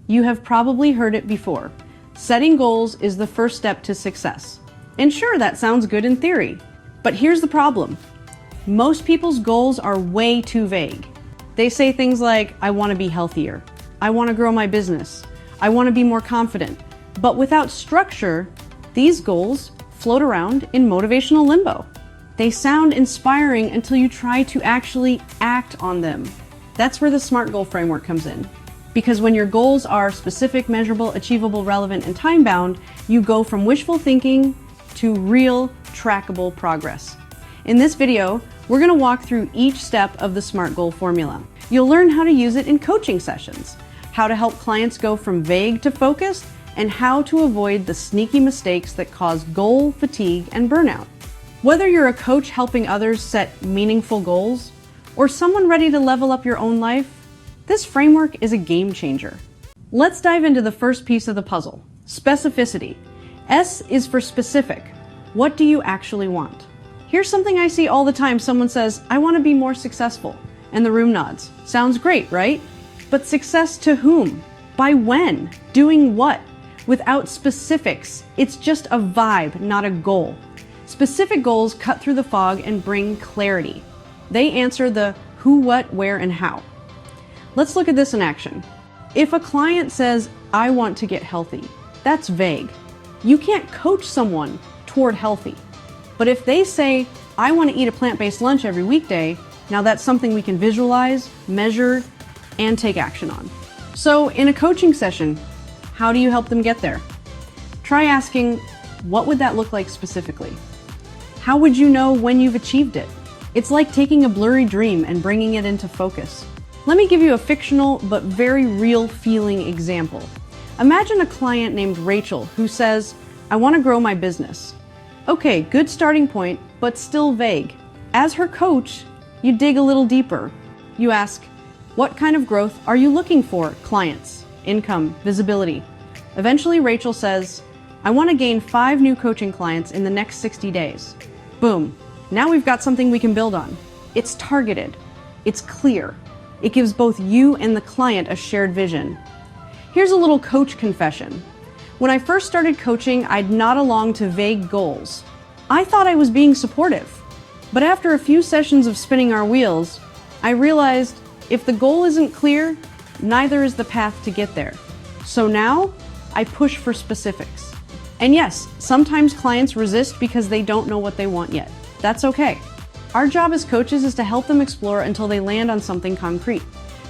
You have probably heard it before. Setting goals is the first step to success. And sure, that sounds good in theory. But here's the problem. Most people's goals are way too vague. They say things like, I want to be healthier. I want to grow my business. I want to be more confident. But without structure, these goals float around in motivational limbo. They sound inspiring until you try to actually act on them. That's where the SMART goal framework comes in. Because when your goals are specific, measurable, achievable, relevant, and time-bound, you go from wishful thinking to real, trackable progress. In this video, we're going to walk through each step of the SMART goal formula. You'll learn how to use it in coaching sessions, how to help clients go from vague to focused, and how to avoid the sneaky mistakes that cause goal fatigue and burnout. Whether you're a coach helping others set meaningful goals, or someone ready to level up your own life, this framework is a game changer. Let's dive into the first piece of the puzzle, specificity. S is for specific. What do you actually want? Here's something I see all the time. Someone says, I want to be more successful. And the room nods. Sounds great, right? But success to whom? By when? Doing what? Without specifics, it's just a vibe, not a goal. Specific goals cut through the fog and bring clarity. They answer the who, what, where, and how. Let's look at this in action. If a client says, I want to get healthy, that's vague. You can't coach someone toward healthy. But if they say, I want to eat a plant-based lunch every weekday, now that's something we can visualize, measure, and take action on. So in a coaching session, how do you help them get there? Try asking, what would that look like specifically? How would you know when you've achieved it? It's like taking a blurry dream and bringing it into focus. Let me give you a fictional but very real feeling example. Imagine a client named Rachel who says, I want to grow my business. Okay, good starting point, but still vague. As her coach, you dig a little deeper. You ask, what kind of growth are you looking for? Clients, income, visibility. Eventually, Rachel says, I want to gain 5 new coaching clients in the next 60 days. Boom. Now we've got something we can build on. It's targeted. It's clear. It gives both you and the client a shared vision. Here's a little coach confession. When I first started coaching, I'd nod along to vague goals. I thought I was being supportive. But after a few sessions of spinning our wheels, I realized if the goal isn't clear, neither is the path to get there. So now, I push for specifics. And yes, sometimes clients resist because they don't know what they want yet. That's okay. Our job as coaches is to help them explore until they land on something concrete.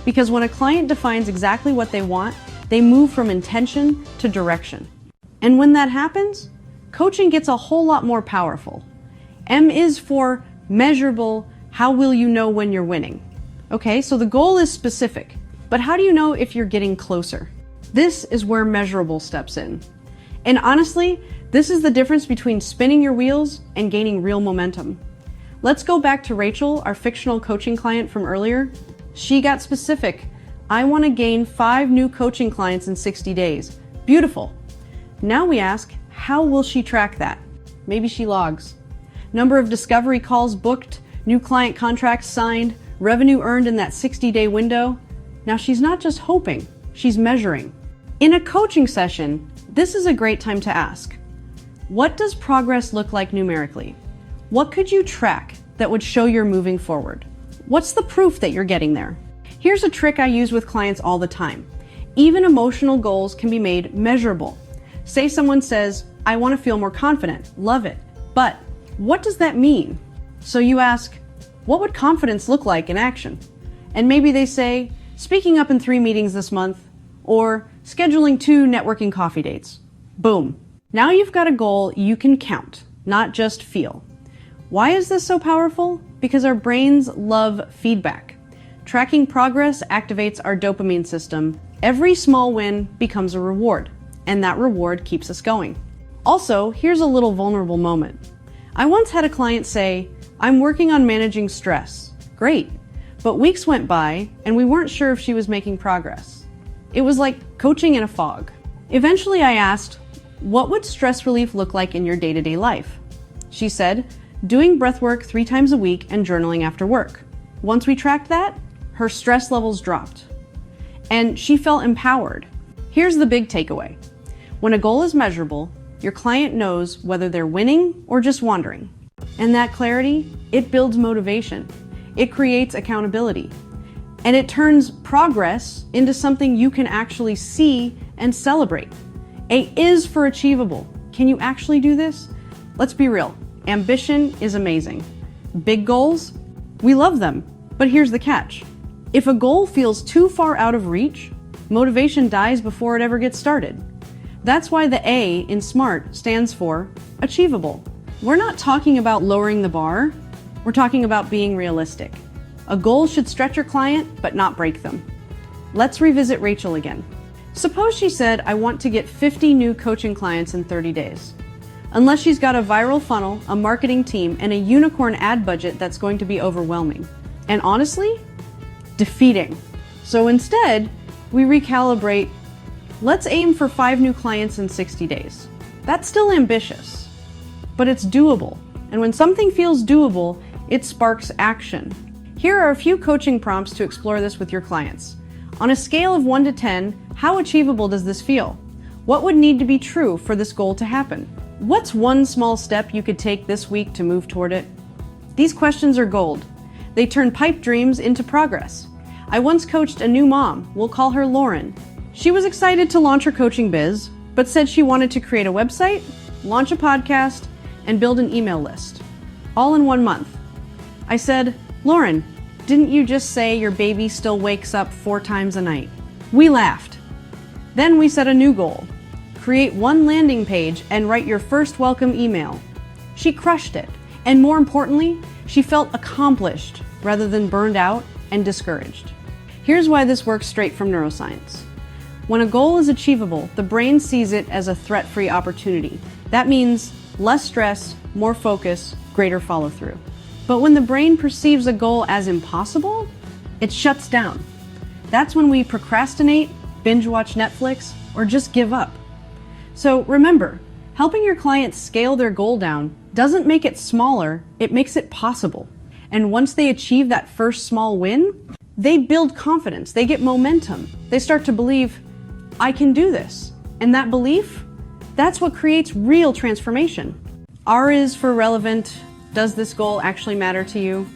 Because when a client defines exactly what they want, they move from intention to direction. And when that happens, coaching gets a whole lot more powerful. M is for measurable. How will you know when you're winning? Okay, so the goal is specific, but how do you know if you're getting closer? This is where measurable steps in. And honestly, this is the difference between spinning your wheels and gaining real momentum. Let's go back to Rachel, our fictional coaching client from earlier. She got specific. I want to gain 5 new coaching clients in 60 days. Beautiful. Now we ask, how will she track that? Maybe she logs. Number of discovery calls booked, new client contracts signed, revenue earned in that 60-day window. Now she's not just hoping, she's measuring. In a coaching session, this is a great time to ask, what does progress look like numerically? What could you track that would show you're moving forward? What's the proof that you're getting there? Here's a trick I use with clients all the time. Even emotional goals can be made measurable. Say someone says, I want to feel more confident. Love it. But what does that mean? So you ask, what would confidence look like in action? And maybe they say, speaking up in 3 meetings this month, or scheduling 2 networking coffee dates. Boom. Now you've got a goal you can count, not just feel. Why is this so powerful? Because our brains love feedback. Tracking progress activates our dopamine system. Every small win becomes a reward, and that reward keeps us going. Also, here's a little vulnerable moment. I once had a client say, I'm working on managing stress. Great. But weeks went by, and we weren't sure if she was making progress. It was like coaching in a fog. Eventually I asked, what would stress relief look like in your day-to-day life? She said, doing breath work 3 times a week and journaling after work. Once we tracked that, her stress levels dropped. And she felt empowered. Here's the big takeaway. When a goal is measurable, your client knows whether they're winning or just wandering. And that clarity, it builds motivation. It creates accountability. And it turns progress into something you can actually see and celebrate. A is for achievable. Can you actually do this? Let's be real. Ambition is amazing. Big goals, we love them. But here's the catch. If a goal feels too far out of reach, motivation dies before it ever gets started. That's why the A in SMART stands for achievable. We're not talking about lowering the bar. We're talking about being realistic. A goal should stretch your client, but not break them. Let's revisit Rachel again. Suppose she said, I want to get 50 new coaching clients in 30 days. Unless she's got a viral funnel, a marketing team, and a unicorn ad budget that's going to be overwhelming. And honestly, defeating. So instead, we recalibrate. Let's aim for 5 new clients in 60 days. That's still ambitious, but it's doable. And when something feels doable, it sparks action. Here are a few coaching prompts to explore this with your clients. On a scale of 1 to 10, how achievable does this feel? What would need to be true for this goal to happen? What's one small step you could take this week to move toward it? These questions are gold. They turn pipe dreams into progress. I once coached a new mom. We'll call her Lauren. She was excited to launch her coaching biz, but said she wanted to create a website, launch a podcast, and build an email list, all in 1 month. I said, Lauren, didn't you just say your baby still wakes up 4 times a night? We laughed. Then we set a new goal. Create 1 landing page and write your first welcome email. She crushed it. And more importantly, she felt accomplished rather than burned out and discouraged. Here's why this works straight from neuroscience. When a goal is achievable, the brain sees it as a threat-free opportunity. That means less stress, more focus, greater follow-through. But when the brain perceives a goal as impossible, it shuts down. That's when we procrastinate, binge watch Netflix, or just give up. So remember, helping your clients scale their goal down doesn't make it smaller, it makes it possible. And once they achieve that first small win, they build confidence, they get momentum. They start to believe, I can do this. And that belief, that's what creates real transformation. R is for relevant. Does this goal actually matter to you?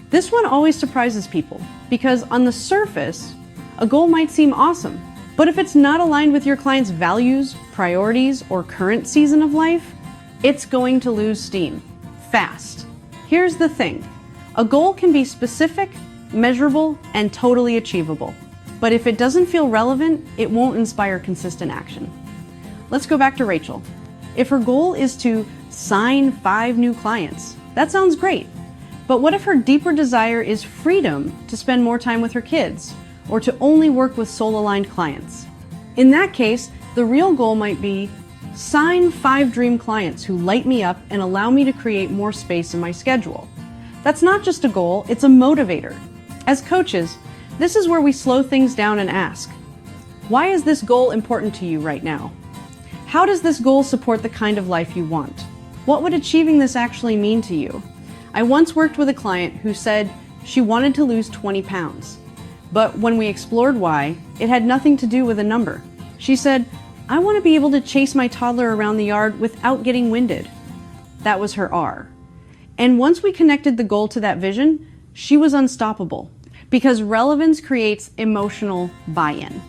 This one always surprises people because on the surface, a goal might seem awesome, but if it's not aligned with your client's values, priorities, or current season of life, it's going to lose steam fast. Here's the thing. A goal can be specific, measurable, and totally achievable. But if it doesn't feel relevant, it won't inspire consistent action. Let's go back to Rachel. If her goal is to sign 5 new clients, that sounds great. But what if her deeper desire is freedom to spend more time with her kids, or to only work with soul-aligned clients? In that case, the real goal might be sign 5 dream clients who light me up and allow me to create more space in my schedule. That's not just a goal, it's a motivator. As coaches, this is where we slow things down and ask, why is this goal important to you right now? How does this goal support the kind of life you want? What would achieving this actually mean to you? I once worked with a client who said she wanted to lose 20 pounds. But when we explored why, it had nothing to do with a number. She said, I want to be able to chase my toddler around the yard without getting winded. That was her R. And once we connected the goal to that vision, she was unstoppable. Because relevance creates emotional buy-in.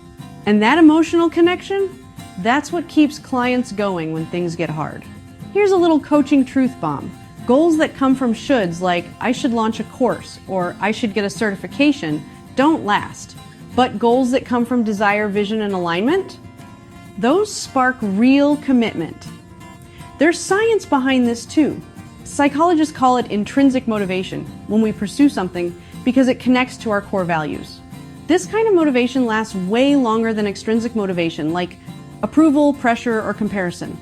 And that emotional connection, that's what keeps clients going when things get hard. Here's a little coaching truth bomb. Goals that come from shoulds like I should launch a course or I should get a certification don't last. But goals that come from desire, vision, and alignment, those spark real commitment. There's science behind this too. Psychologists call it intrinsic motivation when we pursue something because it connects to our core values. This kind of motivation lasts way longer than extrinsic motivation like approval, pressure, or comparison.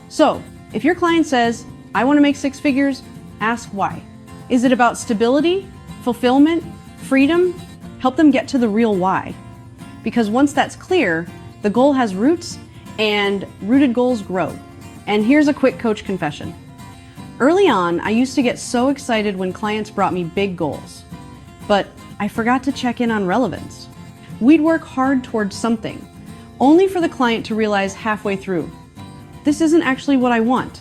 So, if your client says, I want to make 6 figures, ask why. Is it about stability, fulfillment, freedom? Help them get to the real why. Because once that's clear, the goal has roots and rooted goals grow. And here's a quick coach confession. Early on, I used to get so excited when clients brought me big goals, but I forgot to check in on relevance. We'd work hard towards something, only for the client to realize halfway through, this isn't actually what I want.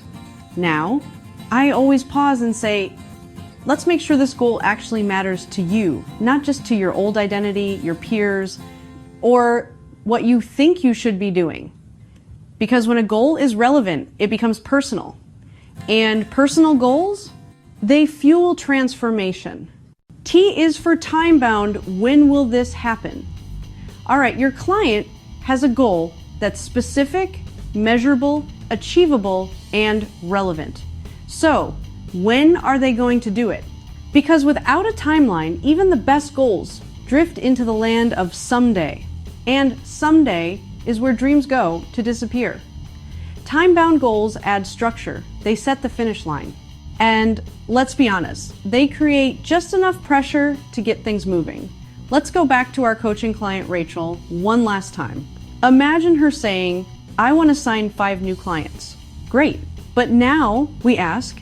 Now, I always pause and say, let's make sure this goal actually matters to you, not just to your old identity, your peers, or what you think you should be doing. Because when a goal is relevant, it becomes personal. And personal goals, they fuel transformation. T is for time-bound. When will this happen? All right, your client has a goal that's specific, measurable, achievable, and relevant. So, when are they going to do it? Because without a timeline, even the best goals drift into the land of someday. And someday is where dreams go to disappear. Time-bound goals add structure. They set the finish line. And let's be honest, they create just enough pressure to get things moving. Let's go back to our coaching client, Rachel, one last time. Imagine her saying, I want to sign 5 new clients. Great. But now we ask,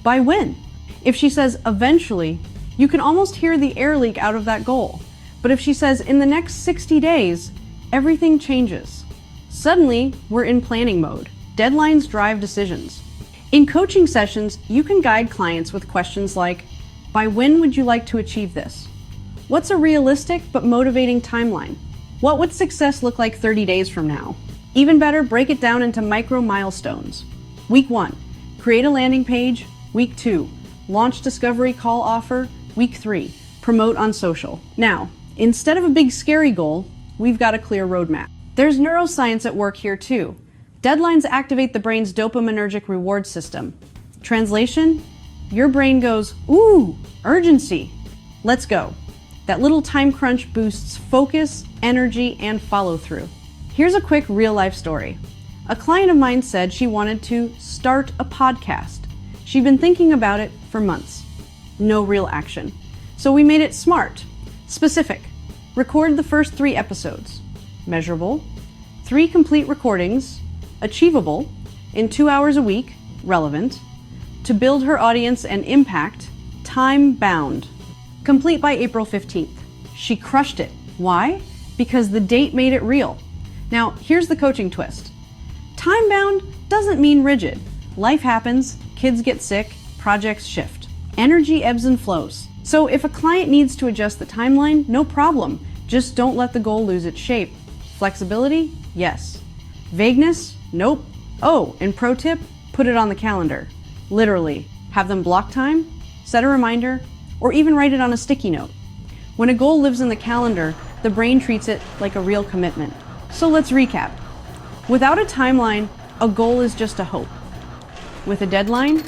by when? If she says eventually, you can almost hear the air leak out of that goal. But if she says in the next 60 days, everything changes. Suddenly, we're in planning mode. Deadlines drive decisions. In coaching sessions, you can guide clients with questions like, by when would you like to achieve this? What's a realistic but motivating timeline? What would success look like 30 days from now? Even better, break it down into micro milestones. Week 1, create a landing page. Week 2, launch discovery call offer. Week 3, promote on social. Now, instead of a big scary goal, we've got a clear roadmap. There's neuroscience at work here too. Deadlines activate the brain's dopaminergic reward system. Translation, your brain goes, ooh, urgency. Let's go. That little time crunch boosts focus, energy, and follow through. Here's a quick real-life story. A client of mine said she wanted to start a podcast. She'd been thinking about it for months. No real action. So we made it smart, specific. Record the first 3 episodes. Measurable. 3 complete recordings. Achievable. In 2 hours a week. Relevant. To build her audience and impact. Time-bound. Complete by April 15th. She crushed it. Why? Because the date made it real. Now, here's the coaching twist. Time-bound doesn't mean rigid. Life happens, kids get sick, projects shift. Energy ebbs and flows. So if a client needs to adjust the timeline, no problem. Just don't let the goal lose its shape. Flexibility? Yes. Vagueness? Nope. Oh, and pro tip, put it on the calendar. Literally. Have them block time, set a reminder, or even write it on a sticky note. When a goal lives in the calendar, the brain treats it like a real commitment. So let's recap. Without a timeline, a goal is just a hope. With a deadline,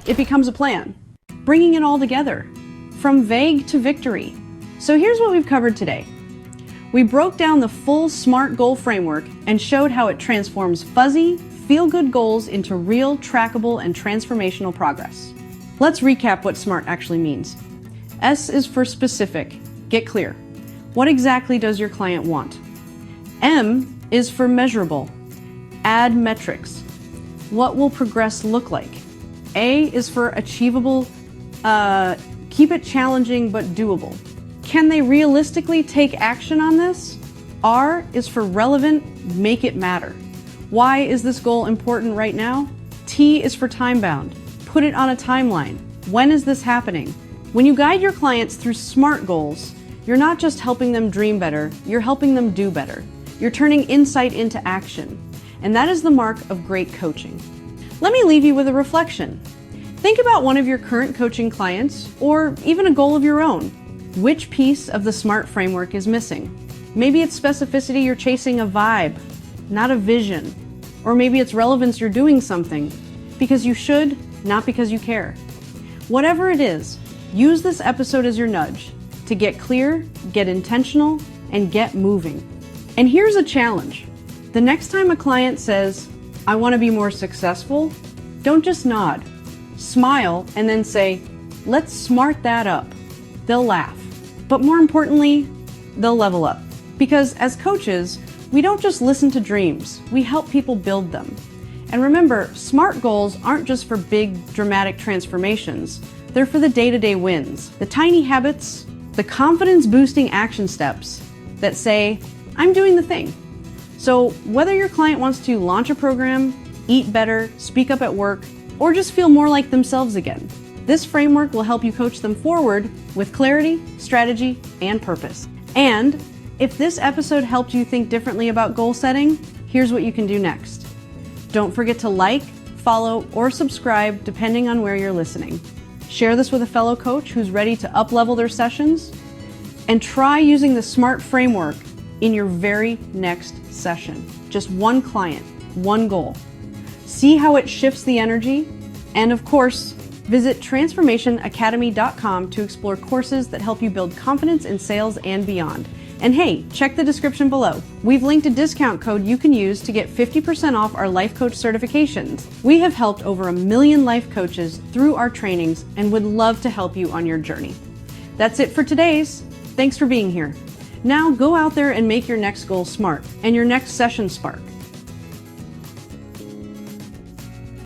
it becomes a plan, bringing it all together, from vague to victory. So here's what we've covered today. We broke down the full SMART goal framework and showed how it transforms fuzzy, feel-good goals into real, trackable, and transformational progress. Let's recap what SMART actually means. S is for specific. Get clear. What exactly does your client want? M is for measurable. Add metrics. What will progress look like? A is for achievable. Keep it challenging but doable. Can they realistically take action on this? R is for relevant. Make it matter. Why is this goal important right now? T is for time-bound. Put it on a timeline. When is this happening? When you guide your clients through SMART goals, you're not just helping them dream better, you're helping them do better. You're turning insight into action. And that is the mark of great coaching. Let me leave you with a reflection. Think about one of your current coaching clients, or even a goal of your own. Which piece of the SMART framework is missing? Maybe it's specificity, you're chasing a vibe, not a vision. Or maybe it's relevance, you're doing something because you should, not because you care. Whatever it is, use this episode as your nudge to get clear, get intentional, and get moving. And here's a challenge. The next time a client says, I want to be more successful, don't just nod. Smile and then say, let's smart that up. They'll laugh. But more importantly, they'll level up. Because as coaches, we don't just listen to dreams, we help people build them. And remember, SMART goals aren't just for big, dramatic transformations. They're for the day-to-day wins, the tiny habits, the confidence-boosting action steps that say, I'm doing the thing. So whether your client wants to launch a program, eat better, speak up at work, or just feel more like themselves again, this framework will help you coach them forward with clarity, strategy, and purpose. And if this episode helped you think differently about goal setting, here's what you can do next. Don't forget to like, follow, or subscribe depending on where you're listening. Share this with a fellow coach who's ready to up-level their sessions, and try using the SMART framework in your very next session. Just one client, one goal. See how it shifts the energy, and of course, visit transformationacademy.com to explore courses that help you build confidence in sales and beyond. And hey, check the description below. We've linked a discount code you can use to get 50% off our life coach certifications. We have helped over 1 million life coaches through our trainings and would love to help you on your journey. That's it for today's. Thanks for being here. Now go out there and make your next goal SMART and your next session spark.